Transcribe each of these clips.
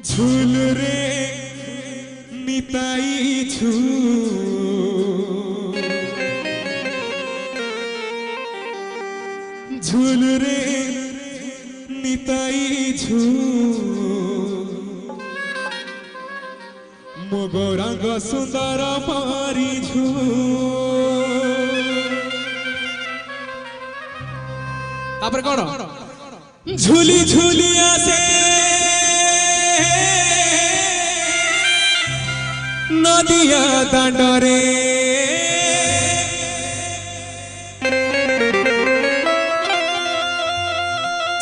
झूल रे निताई झूल रे निताई मोगरांग सुंदर पारी तापर कौन झूली झूली आसे नदिया दांडरे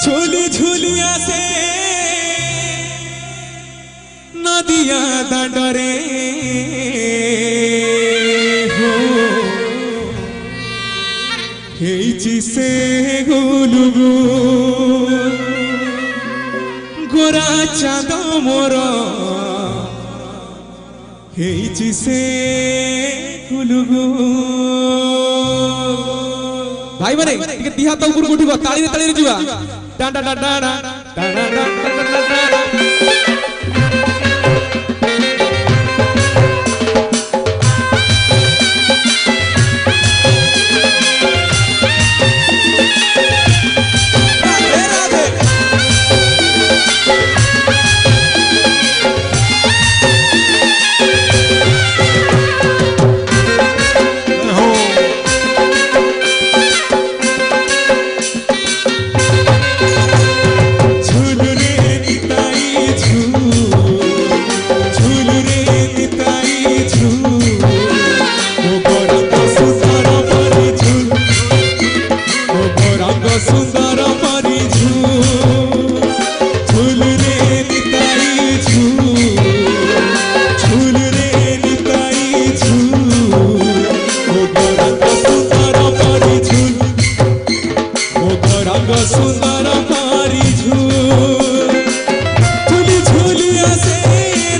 झूली झूली आसे नदिया दांडरे हो हेची से गुलुगु गोरा चांद मोर हेची से गुलुगु भाई माने टिके दिहा तो ऊपर उठिबो ताली रे जिवा डांडा डांडा डांडा डांडा सुंदर पारी झूली झूलिया से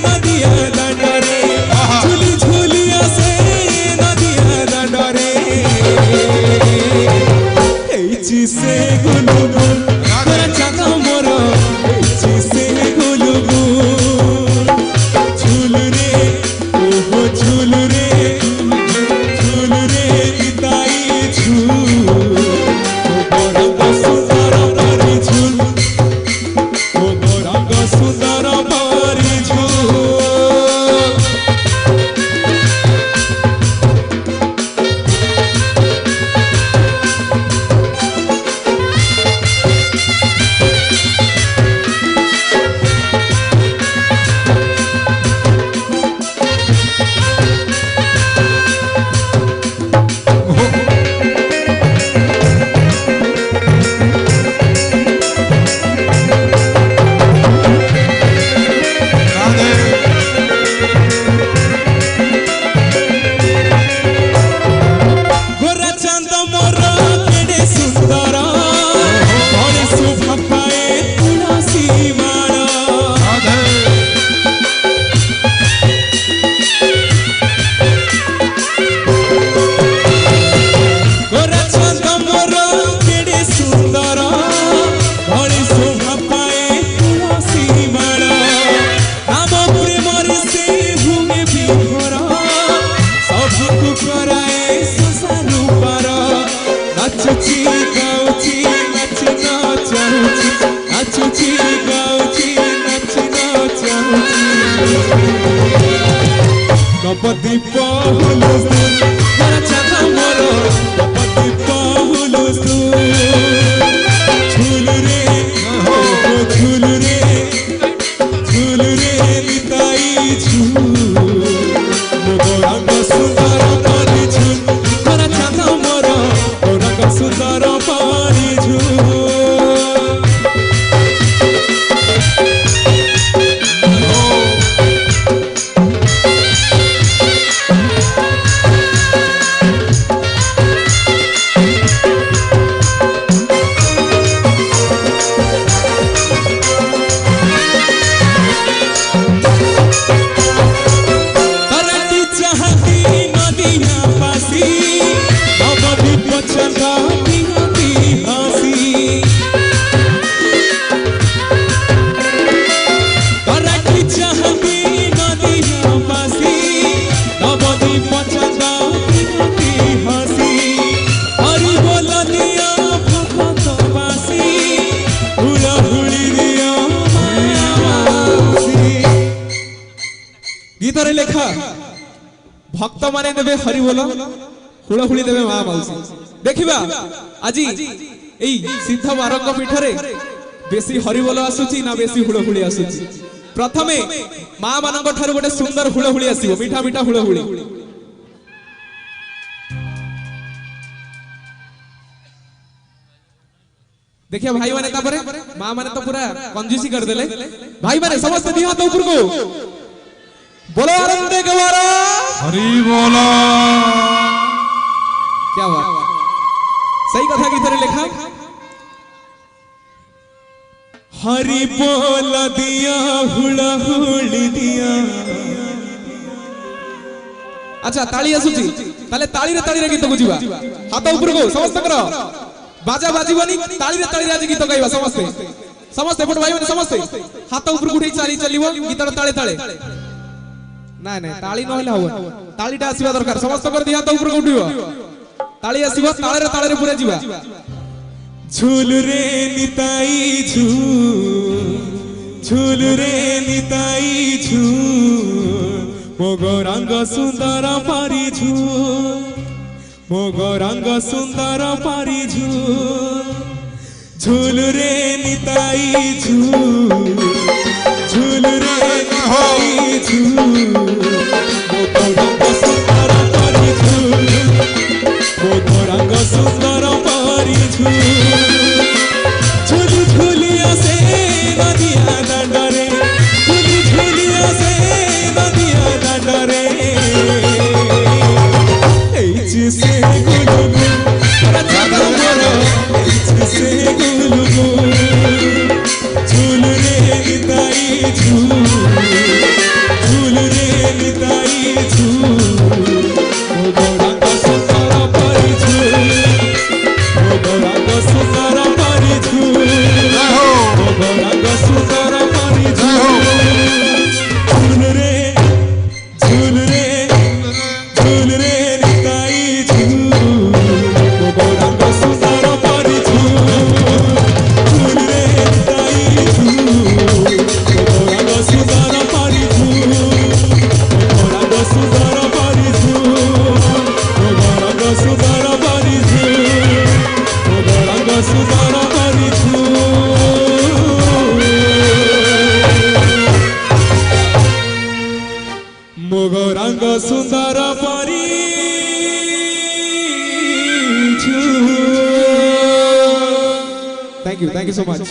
नदिया दांडरे झूली झूलिया से नदिया दांडरे हेची से गुलुगु गोरा चांद मोर हेची से गुलुगु झूल रे ओहो झूल रे निताई झूल सुंदर पारी कपति पहुलुस गोरा चांद मोर कपति पहुलुस झूल रे निताई झूल मोगरांग सुंदर पारी झूल गोरा चांद मोर गोरा सुंदर पारी झूल गीतर लेखा भक्त माने देवे हरि बोल हुलहुली देवे माँ मौसी देखिबा आज एई सिद्ध बारंग पीठरे बेसी हरि बोल आसुची ना बेसी हुलहुली आसुची प्रथमे माँ मानक ठारू गोटे सुंदर हुलहुली आसीबो मीठा मीठा हुलहुली देखिए भाई माने तापरे माँ माने तो पूरा कंजूसी कर देले भाई माने समस्त दी हाथ ऊपर को बोलो आनंद गवारा हरि बोला क्या बात सही कथा गीतरे लिखा हरि बोल दिया हुलहुली दिया अच्छा ताली आसुची ताले ताली रे गीत को जीवा हाथ ऊपर को समस्त करो बाजा बाजीबनी ताली रे आज गीत गाइबा समस्ते समस्ते पट भाई माने समस्ते हाथ ऊपर उठै चाली चलिबो गीतर ताळे ताळे ना ना ताली नहले हो तालीटा आसीबा दरकार समस्त कर दिया हाथ ऊपर उठिबो ताली आसीबो ताळे रे पूरा जीवा झूल रे निताई झूल रे निताई झूल मोगो रंग सुंदर पारी झूल मोगो रंग सुंदर पारी झूल रे निताई झूल रे निताई मोगो रंग सुंदर पारी मोगो रंग सुंदर पारी झूल झूलिया से नदिया दंडरे झूलिया से नदिया दंडरे से गुलगुल से गुलगुल झूल रे निताई झूल रे निताई मोगो रंग सुंदर पारी मोगो रंग सुंदर पारी मोगो रंग सुंदर पारी झूल रे झूल रे झूल रे मोगो रंग सुंदर पारी थैंक यू सो मच।